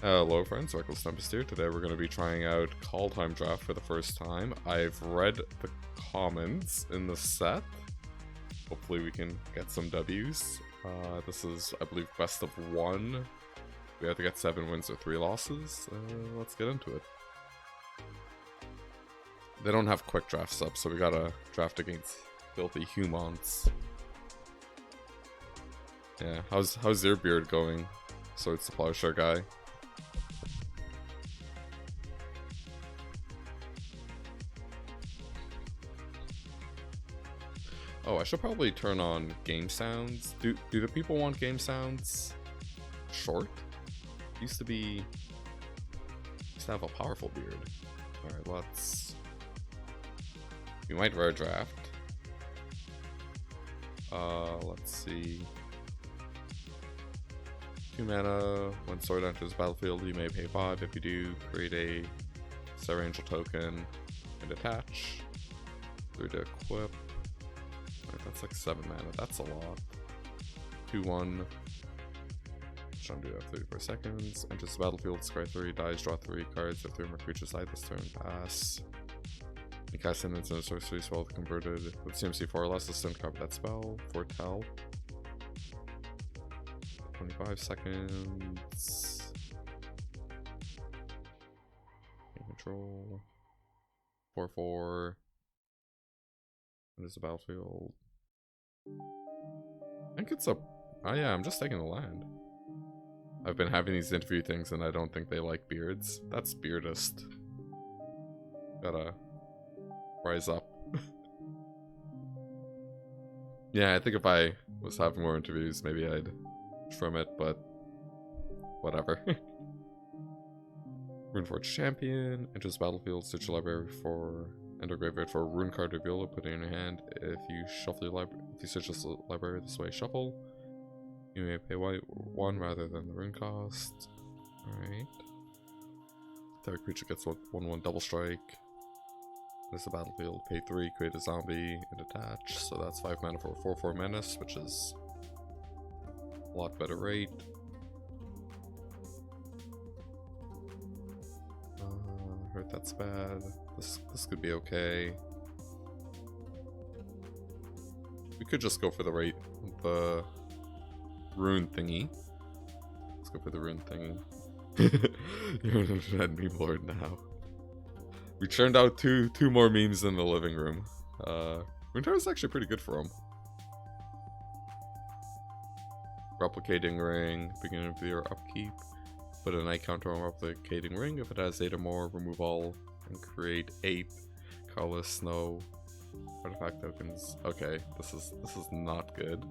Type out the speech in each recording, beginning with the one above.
Hello friends, Reckless Tempest here. Today we're going to be trying out Call Time Draft for the first time. I've read the comments in the set. Hopefully we can get some W's. This is, I believe, best of 1. We have to get 7 wins or 3 losses. Let's get into it. They don't have quick drafts up, so we gotta draft against filthy humans. Yeah, how's your beard going? So it's the Plowshare guy. Oh, I should probably turn on game sounds. Do the people want game sounds short? Used to have a powerful beard. Alright, we might rare draft. Let's see. 2 mana, when sword enters the battlefield, you may pay 5. If you do, create a Sarah Angel token and attach. 3 to equip. Alright, that's like 7 mana, that's a lot. 2-1. Trying to do that 34 seconds. Enters the battlefield, scry 3, dies, draw 3 cards. If 3 more creatures die this turn, pass. You cast an instant sorcery spell converted with CMC 4 or less, instant cover that spell. Foretell. 25 seconds. Control. 4-4. There's the battlefield. I think it's a... Oh yeah, I'm just taking the land. I've been having these interview things and I don't think they like beards. That's beardist. Gotta rise up. Yeah, I think if I was having more interviews, maybe I'd trim it, but whatever. Runeforge Champion. Enters battlefield, search your library for... Enter graveyard for a rune card, reveal it, put it in your hand. If you shuffle your library, if you search this library this way, shuffle. You may pay 1 rather than the rune cost. Alright. Third creature gets 1/1 double strike. There's the battlefield, pay 3, create a zombie, and attach. So that's 5 mana for a 4/4 menace, which is a lot better rate. Heard that's bad. This could be okay. We could just go for the rune thingy. Let's go for the rune thingy. You're an internet meme lord now. We churned out two more memes in the living room. Runeterra is actually pretty good for them. Replicating ring, beginning of your upkeep. Put a night counter on replicating ring. If it has 8 or more, remove all and create 8 colorless snow artifact tokens. Okay, this is not good.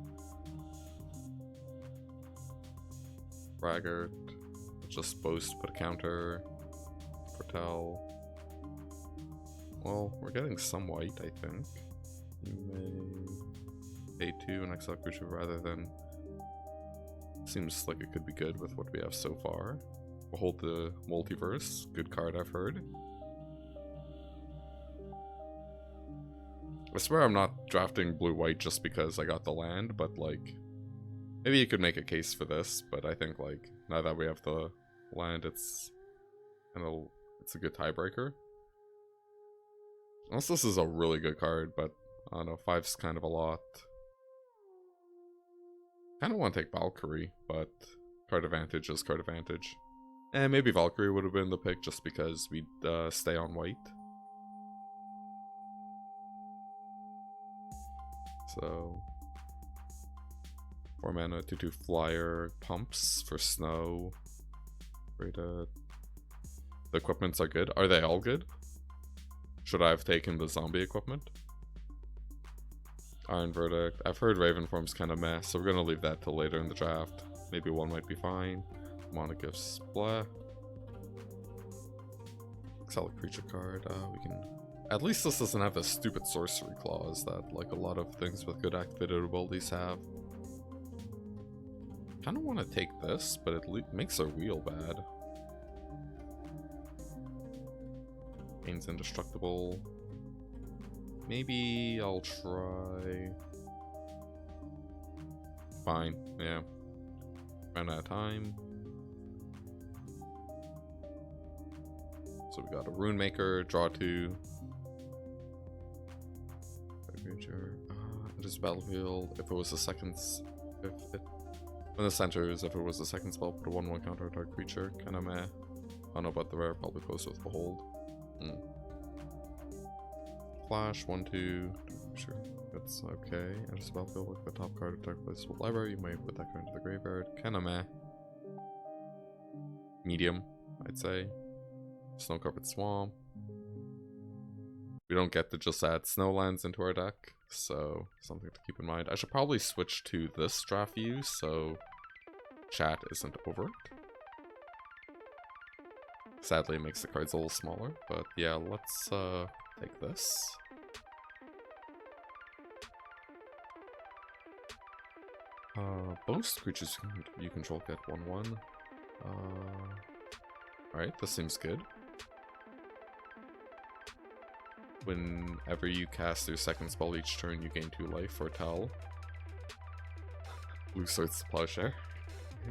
Braggart, just supposed to put a counter. Foretell. Well, we're getting some white, I think. You may pay 2 and exile creature rather than. Seems like it could be good with what we have so far. We'll hold the multiverse. Good card, I've heard. I swear I'm not drafting blue-white just because I got the land, but like... Maybe you could make a case for this, but I think like, now that we have the land, it's a good tiebreaker. Unless this is a really good card, but I don't know, 5's kind of a lot. Kind of want to take Valkyrie, but card advantage is card advantage. And maybe Valkyrie would have been the pick just because we'd stay on white. So 4 mana, 2/2 flyer, pumps for snow. The equipments are good. Are they all good? Should I have taken the zombie equipment? Iron Verdict. I've heard Ravenform's kind of mess, so we're gonna leave that till later in the draft. Maybe 1 might be fine. Mana Gifts, blah. Exile a creature card. We can. At least this doesn't have the stupid sorcery clause that like a lot of things with good activated abilities have. Kind of want to take this, but it makes our wheel bad. Gains indestructible. Maybe I'll try... Fine, yeah. Ran out of time. So we got a Rune Maker, draw 2. Creature. Enters battlefield. If it was the second, when it centers, if it was the second spell, put a 1/1 counter on target creature. Kinda meh. I don't know about the rare. Probably close with Behold. Flash 1/2. Sure, that's okay. Enters battlefield. Look at the top card of target placeable library. You may put that card into the graveyard. Kinda meh. Medium, I'd say. Snow covered swamp. We don't get to just add snowlands into our deck, so something to keep in mind. I should probably switch to this draft view so chat isn't over it. Sadly, it makes the cards a little smaller, but yeah, let's take this. Most creatures you control get 1/1. Alright, this seems good. Whenever you cast your second spell each turn, you gain 2 life. Foretell. Blue Swords to Plowshare.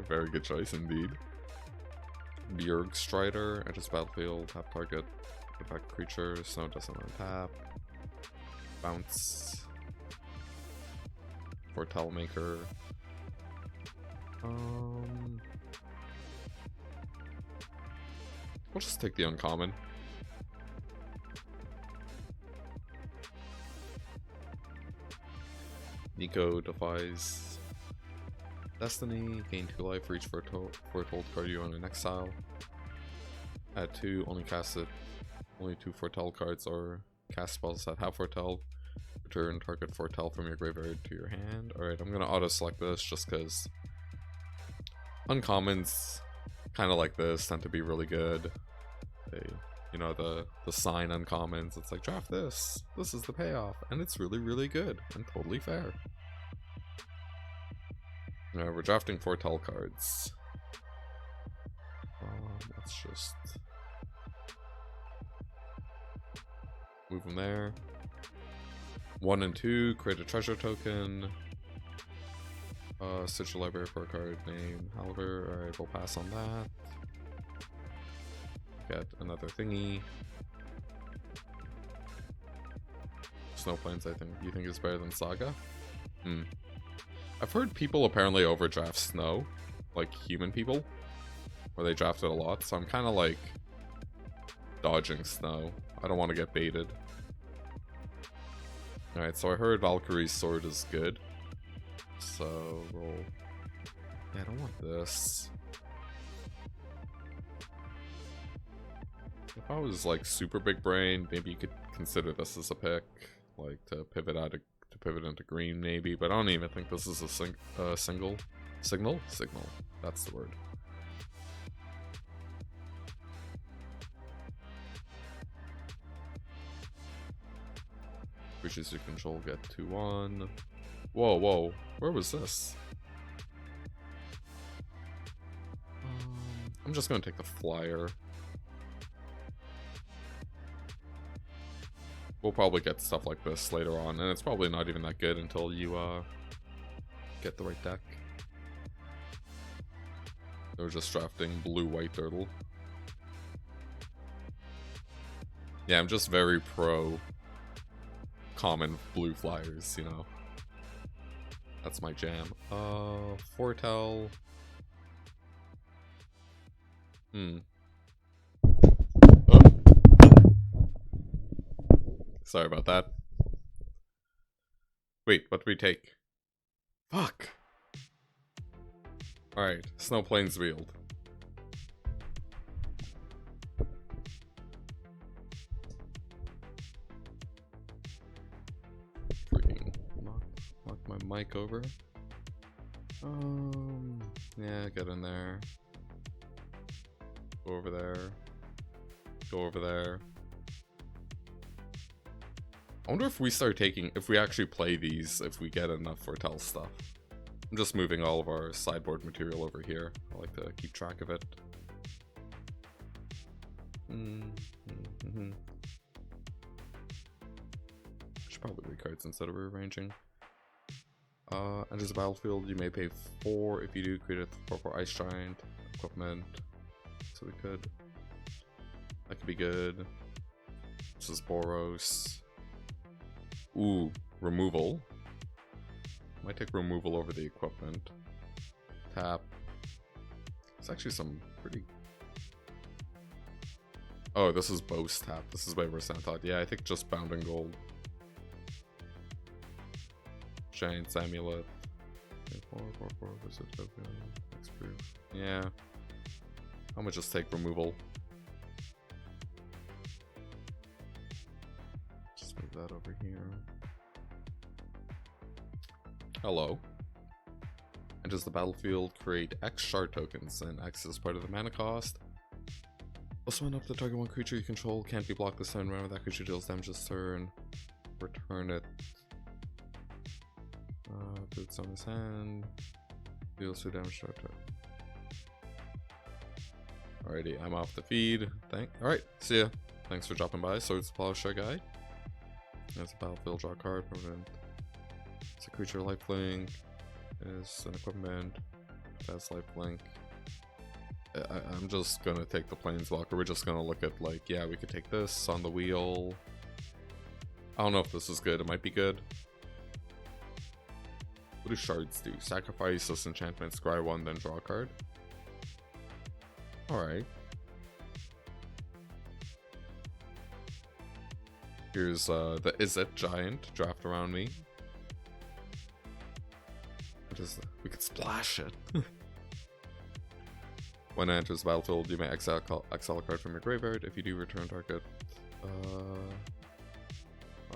Very good choice indeed. Bjerg Strider. Enters battlefield. Tap target. Effect creature. Snow doesn't untap. Bounce. Foretell Maker. We'll just take the uncommon. Nico defies Destiny. Gain 2 life for each foretold card you own in exile. Add 2. Only cast it. Only 2 foretell cards or cast spells that have foretell. Return target foretell from your graveyard to your hand. Alright, I'm gonna auto select this just because uncommons kind of like this tend to be really good. They, you know, the sign uncommons, it's like draft this. This is the payoff, and it's really, really good and totally fair. Now we're drafting foretell cards. Let's just move them there. 1 and 2, create a treasure token. Search your library for a card named Halver. Alright, we'll pass on that. Get another thingy. Snowplains, I think. You think is better than Saga? I've heard people apparently overdraft Snow, like human people, where they draft it a lot, so I'm kind of like dodging Snow. I don't want to get baited. Alright, so I heard Valkyrie's Sword is good. So roll. Yeah, I don't want this. If I was like super big brain, maybe you could consider this as a pick, like to pivot into green maybe. But I don't even think this is a signal. That's the word. Creatures you control get 2/1. Whoa, where was this? I'm just gonna take the flyer. We'll probably get stuff like this later on, and it's probably not even that good until you get the right deck. They're just drafting blue-white turtle. Yeah, I'm just very pro common blue flyers, you know. That's my jam. Foretell. Sorry about that. Wait, what do we take? Fuck! Alright, Snowplains Wield. Freaking knock my mic over. Yeah, get in there. Go over there. Go over there. I wonder if we start taking, if we actually play these, if we get enough foretell stuff. I'm just moving all of our sideboard material over here. I like to keep track of it. Should probably read cards instead of rearranging. Enters the battlefield, you may pay 4. If you do, create a 4/4 Ice Giant equipment. So we could. That could be good. This is Boros. Ooh, removal. Might take removal over the equipment. Tap. It's actually some pretty... Oh, this is Boast Tap. This is way worse than I thought. Yeah, I think just Bounding Gold. Giant's Amulet. Yeah. I'm gonna just take removal. Just move that over here. Hello. Enters the battlefield, create X shard tokens, and X is part of the mana cost. Also, when up the target one creature you control can't be blocked this turn. Remember that creature deals damage this turn. Return it. Put it on his hand. Deals 2 damage to our turn. Alrighty, I'm off the feed. Alright, see ya. Thanks for dropping by. Swords Plowshare guy. There's a battlefield, draw a card, permanent. It's a creature lifelink. Is an equipment. That's lifelink. I'm just gonna take the Planeswalker. We're just gonna look at, like, yeah, we could take this on the wheel. I don't know if this is good. It might be good. What do shards do? Sacrifice this enchantment, scry 1, then draw a card. Alright. Here's the Izzet Giant draft around me. What is that? We could splash it. When it enters the battlefield, you may exile a card from your graveyard. If you do, return target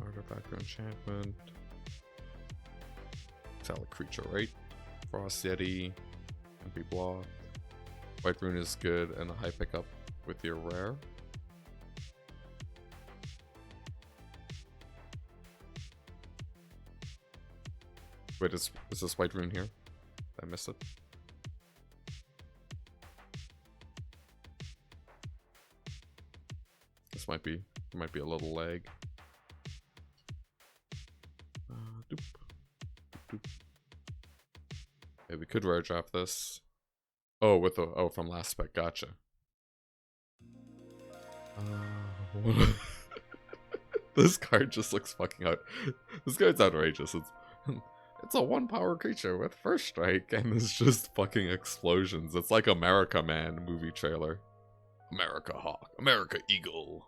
artifact or enchantment. Exile a creature, right? Frost Yeti and be blocked. White Rune is good and a high pickup with your rare. Wait, is this White Rune here? Did I miss it? This might be a little lag. Doop. Doop. Yeah, we could rare draft this. Oh, with the from last spec, gotcha. This card just looks fucking out. This card's outrageous. It's a 1-power creature with first strike, and it's just fucking explosions. It's like America Man movie trailer. America Hawk, America Eagle.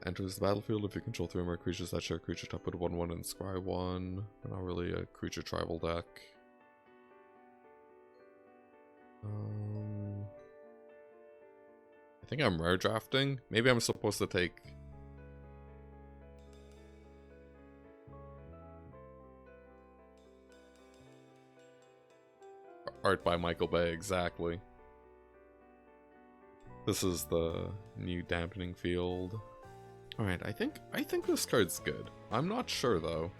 Enters the battlefield. If you control 3 or more creatures that share creature type, put a 1/1 and scry 1. We're not really a creature tribal deck. I think I'm rare drafting. Maybe I'm supposed to take... Art by Michael Bay, exactly. This is the new dampening field. Alright, I think this card's good. I'm not sure though.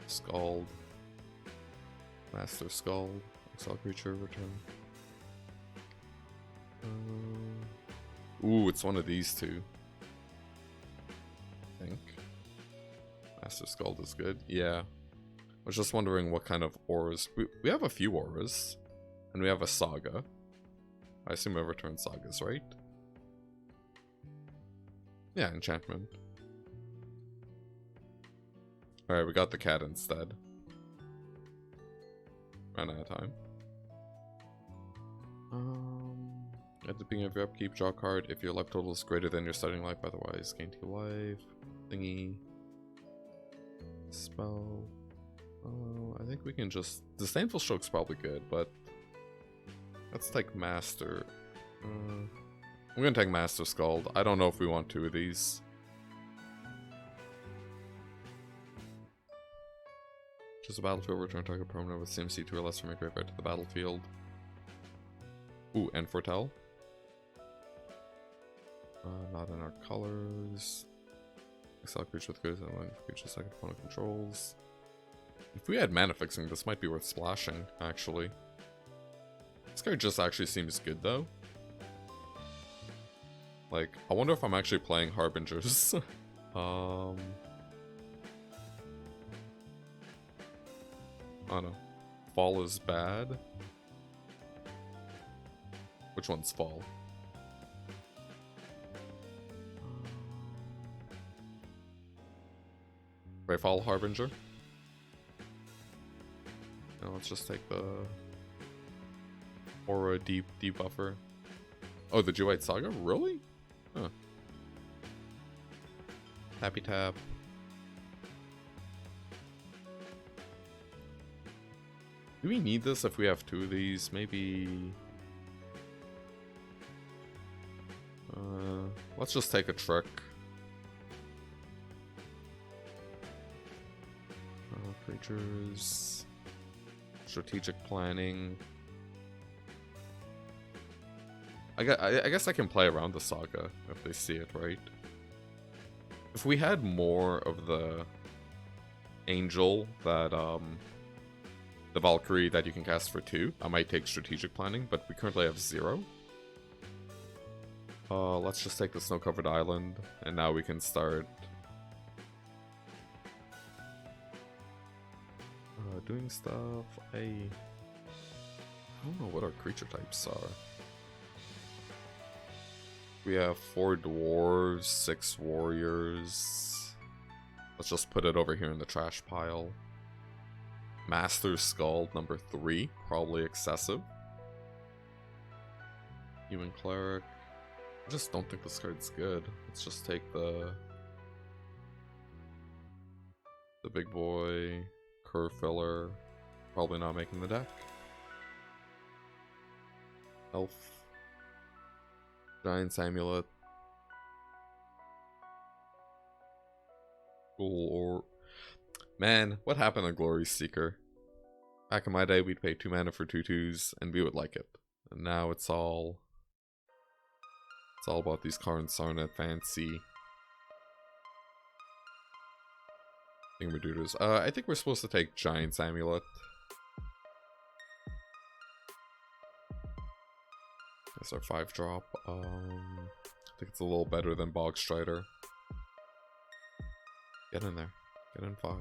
Scald. Master Scald. Exile creature, return. Ooh, it's one of these two. I think. Master Scald is good. Yeah. I was just wondering what kind of auras. We have a few auras. And we have a saga. I assume we return sagas, right? Yeah, enchantment. Alright, we got the cat instead. Ran out of time. At the beginning of your upkeep, draw a card. If your life total is greater than your starting life, otherwise gain 2 life. Thingy. Spell. I think we can just... Disdainful Stroke's probably good, but... Let's take Master. I'm gonna take Master Scald. I don't know if we want 2 of these. Just a battlefield, return target permanent with CMC 2 or less from your graveyard to the battlefield. Ooh, and Foretell. Not in our colors. Exile creature with good and creature second opponent controls. If we had mana fixing, this might be worth splashing, actually. This card just actually seems good, though. Like, I wonder if I'm actually playing Harbingers. I don't know. Fall is bad. Which one's fall? Rayfall Harbinger. Now let's just take the Aura debuffer. Oh, the Jewite Saga? Really? Huh. Tappy tap. Do we need this if we have two of these? Maybe... let's just take a trick. Creatures... Strategic planning... I guess I can play around the Saga if they see it, right? If we had more of the Angel that, the Valkyrie that you can cast for 2, I might take Strategic Planning, but we currently have 0. Let's just take the Snow-Covered Island, and now we can start doing stuff. I don't know what our creature types are. We have 4 dwarves, 6 warriors. Let's just put it over here in the trash pile. Master Skull, number 3, probably excessive. Human Cleric. I just don't think this card's good. Let's just take the big boy, Curve Filler. Probably not making the deck. Elf. Giant's Amulet. Cool, or... Man, what happened to Glory Seeker? Back in my day, we'd pay 2 mana for 2/2s, and we would like it. And now it's all about these Karn Sarnet fancy thingamadoodles. I think we're supposed to take Giant's Amulet. That's our 5-drop. I think it's a little better than Bog Strider. Get in there. Get in 5.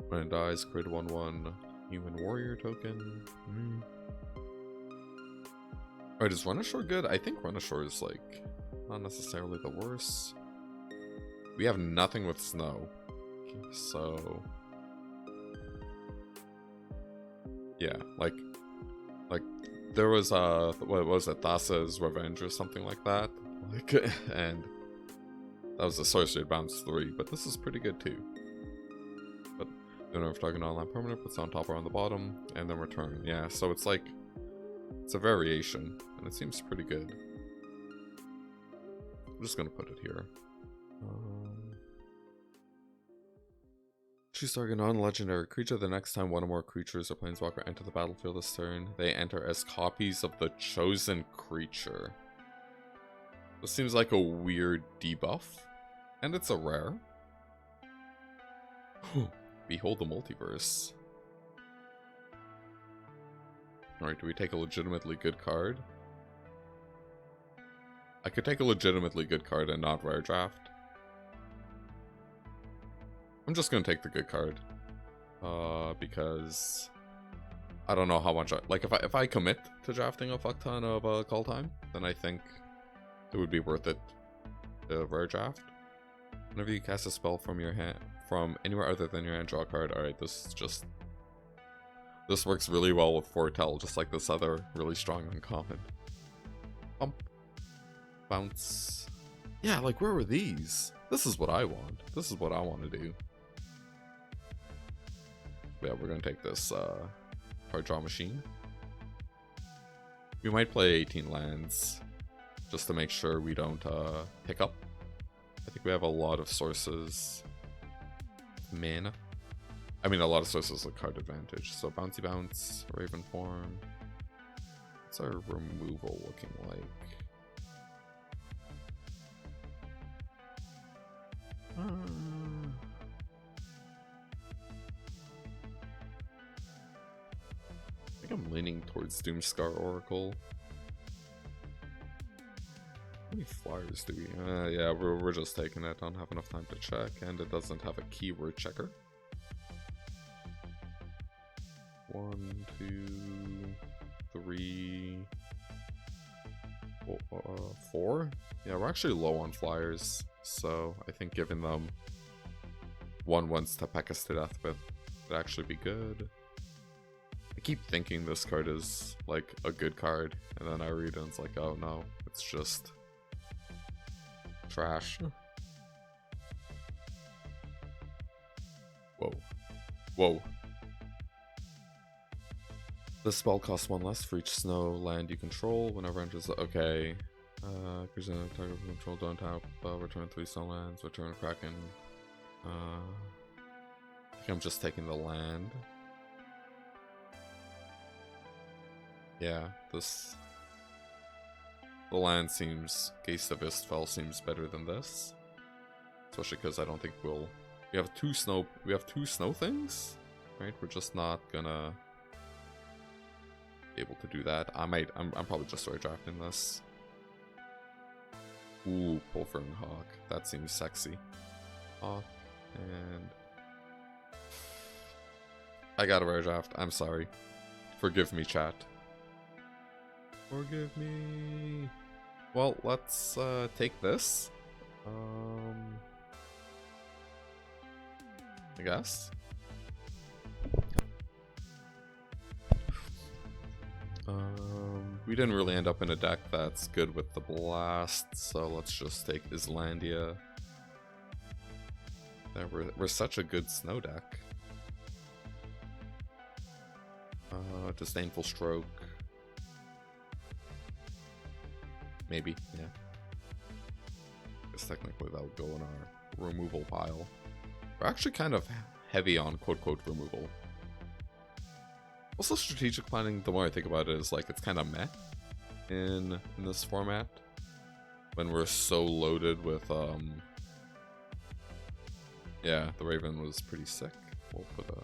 When it dies, create a 1/1 Human Warrior token. Alright, is Runashore good? I think Runashore is, like, not necessarily the worst. We have nothing with snow. So... yeah, like there was what was it, Thassa's Revenge or something like that, like, and that was a sorcery bounce 3, but this is pretty good too. But don't know if target non-land permanent puts on top or on the bottom, and then return. Yeah, so it's like it's a variation, and it seems pretty good. I'm just gonna put it here. Choose target non-legendary creature. The next time one or more creatures or planeswalker enter the battlefield this turn, they enter as copies of the chosen creature. This seems like a weird debuff, and it's a rare. Behold the multiverse. Alright, do we take a legitimately good card? I could take a legitimately good card and not rare draft. I'm just gonna take the good card, because I don't know how much like if I commit to drafting a fuck ton of call time, then I think it would be worth it to rare draft. Whenever you cast a spell from your hand, from anywhere other than your hand, draw a card. All right, this works really well with Foretell, just like this other really strong uncommon. Pump, bounce. Yeah, like where were these? This is what I want. This is what I want to do. Yeah, we're gonna take this card draw machine. We might play 18 lands just to make sure we don't pick up. I think we have a lot of sources. Mana. I mean, a lot of sources with card advantage. So bouncy bounce, Raven Form. What's our removal looking like? I think I'm leaning towards Doomscar Oracle. How many flyers do we? Yeah, we're just taking it. Don't have enough time to check, and it doesn't have a keyword checker. 1, 2, 3, 4? Yeah, we're actually low on flyers, so I think giving them 1/1s to peck us to death with would actually be good. I keep thinking this card is like a good card, and then I read it and it's like, oh no, it's just trash. Whoa. Whoa. This spell costs 1 less for each snow land you control whenever enters the... Okay. Creatures in target control don't tap. Return 3 snow lands. Return Kraken. I think I'm just taking the land. Yeah, this... The land seems... Geist of Istfell seems better than this. Especially because I don't think we'll... We have two snow things? Right? We're just not gonna... able to do that. I'm probably just story drafting this. Ooh, Pulfering Hawk. That seems sexy. Hawk, and... I got a rare draft. I'm sorry. Forgive me, chat. Forgive me. Well, let's take this. I guess. We didn't really end up in a deck that's good with the blast, so let's just take Islandia. Yeah, we're such a good snow deck. Disdainful Stroke. Maybe, yeah. Guess technically that would go in our removal pile. We're actually kind of heavy on quote-quote removal. Also, strategic planning, the more I think about it, is like it's kind of meh in this format. When we're so loaded with, yeah, the Raven was pretty sick. We'll put a...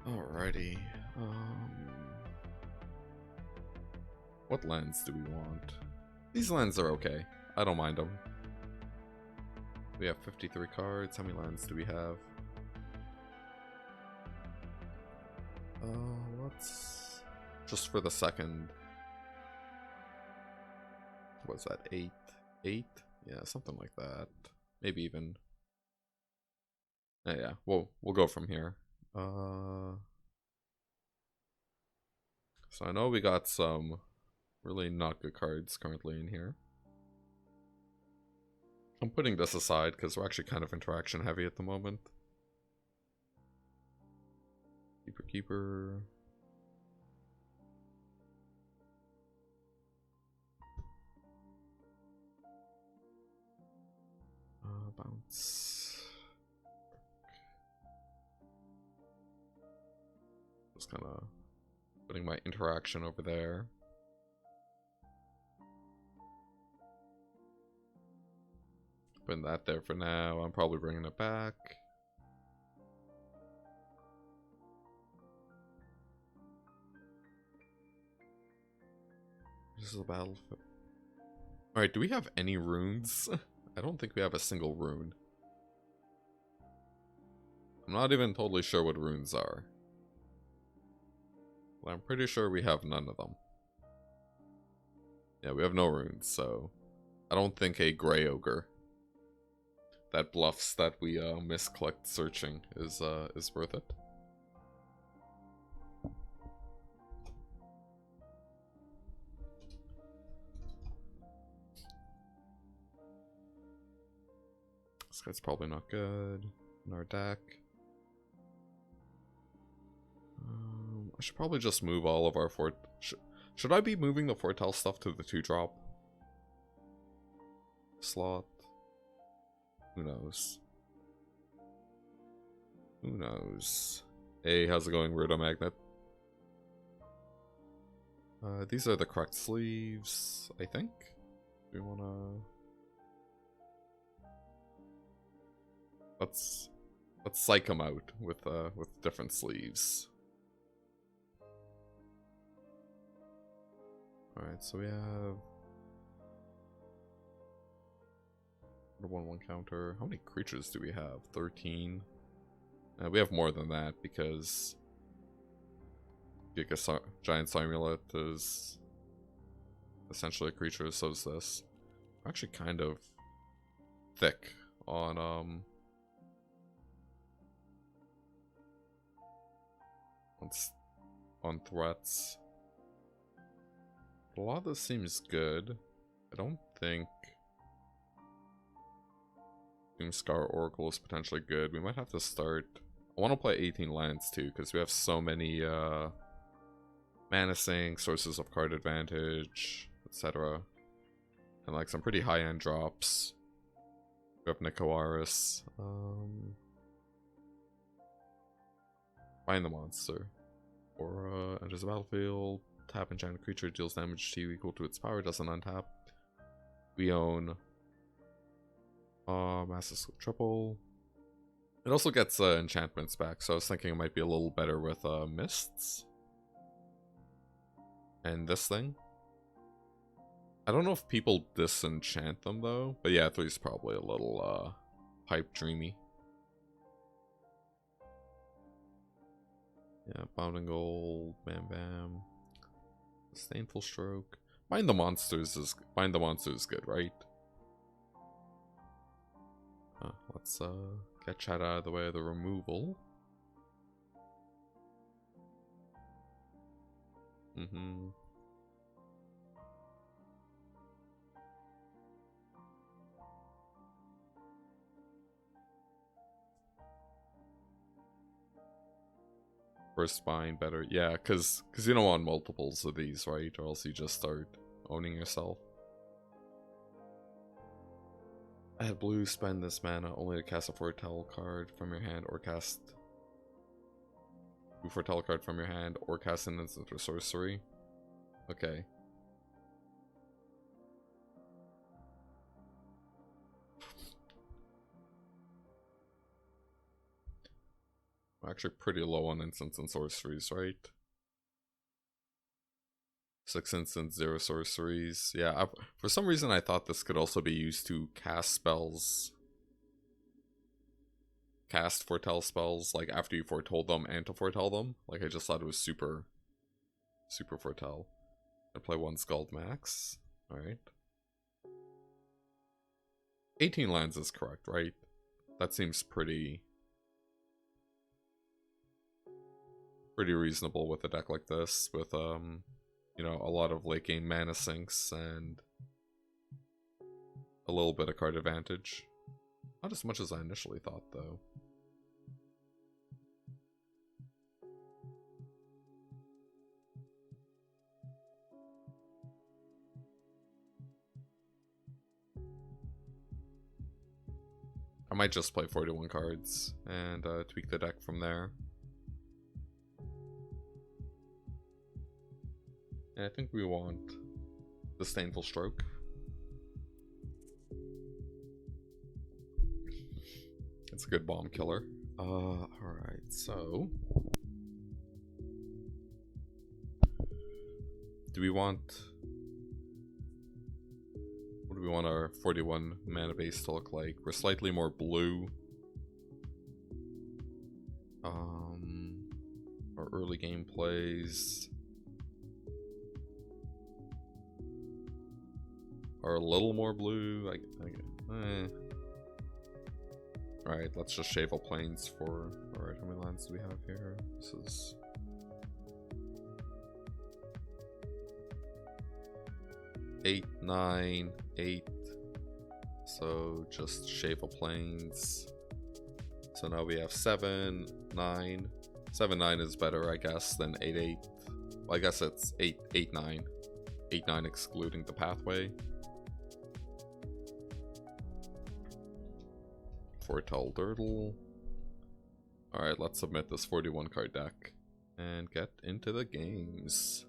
Alrighty. What lands do we want? These lands are okay. I don't mind them. We have 53 cards. How many lands do we have? Let's... Just for the second... What's that, 8? 8? Yeah, something like that. Maybe even... Yeah, we'll go from here. So I know we got some really not good cards currently in here. I'm putting this aside because we're actually kind of interaction heavy at the moment. Keeper. Bounce. Just kind of putting my interaction over there. Putting that there for now. I'm probably bringing it back. This is a battlefield. Alright, do we have any runes? I don't think we have a single rune. I'm not even totally sure what runes are. But I'm pretty sure we have none of them. Yeah, we have no runes, so... I don't think a Grey Ogre that bluffs that we misclicked searching is worth it. This guy's probably not good in our deck. I should probably just move all of our fort. Should I be moving the Foretell stuff to the 2-drop slot? Who knows? Who knows? Hey, how's it going, Weirdo Magnet? These are the correct sleeves, I think. We wanna... Let's psych them out with different sleeves. Alright, so we have... 1/1 counter. How many creatures do we have? 13. We have more than that because Giga Giant Simulet is essentially a creature, so is this. We're actually kind of thick on on threats. A lot of this seems good. I don't think Doomscar Oracle is potentially good. We might have to start. I want to play 18 lands too, because we have so many mana sink, sources of card advantage, etc. And like some pretty high-end drops. We have Nikoaris. Find the monster. Or enters the battlefield. Tap enchanted creature, deals damage to you equal to its power, doesn't untap. We own Master Sleep Triple. It also gets enchantments back, so I was thinking it might be a little better with Mists. And this thing. I don't know if people disenchant them though, but yeah, 3 is probably a little pipe dreamy. Yeah, Bounding Gold, Bam Bam. Disdainful Stroke. Find the Monsters is good, right? Let's get Chad out of the way of the removal. First bind better. Yeah, because you don't want multiples of these, right? Or else you just start owning yourself. Add blue, spend this mana only to cast a Foretell card from your hand, or cast blue Foretell card from your hand, or cast an instant or sorcery. Okay. I'm actually pretty low on instants and sorceries, right? 6 instants, 0 sorceries. Yeah, for some reason I thought this could also be used to cast spells. Cast foretell spells, like after you foretold them and to foretell them. Like I just thought it was super foretell. I play 1 Scald Max. Alright. 18 lands is correct, right? That seems pretty reasonable with a deck like this, with you know, a lot of late game mana sinks and a little bit of card advantage. Not as much as I initially thought, though. I might just play 41 cards and tweak the deck from there. And I think we want Disdainful Stroke. It's a good bomb killer. Alright, so do we want, what do we want our 41 mana base to look like? We're slightly more blue. Our early game plays are a little more blue. Alright, let's just shave all planes for. Alright, how many lands do we have here? This is 8, 9, 8. So just shave all planes. So now we have 7, 9. 7, 9 is better, I guess, than 8, 8. Well, I guess it's 8, 8, 9. 8, 9 excluding the pathway. Foretell Dirtle. Alright, let's submit this 41 card deck and get into the games.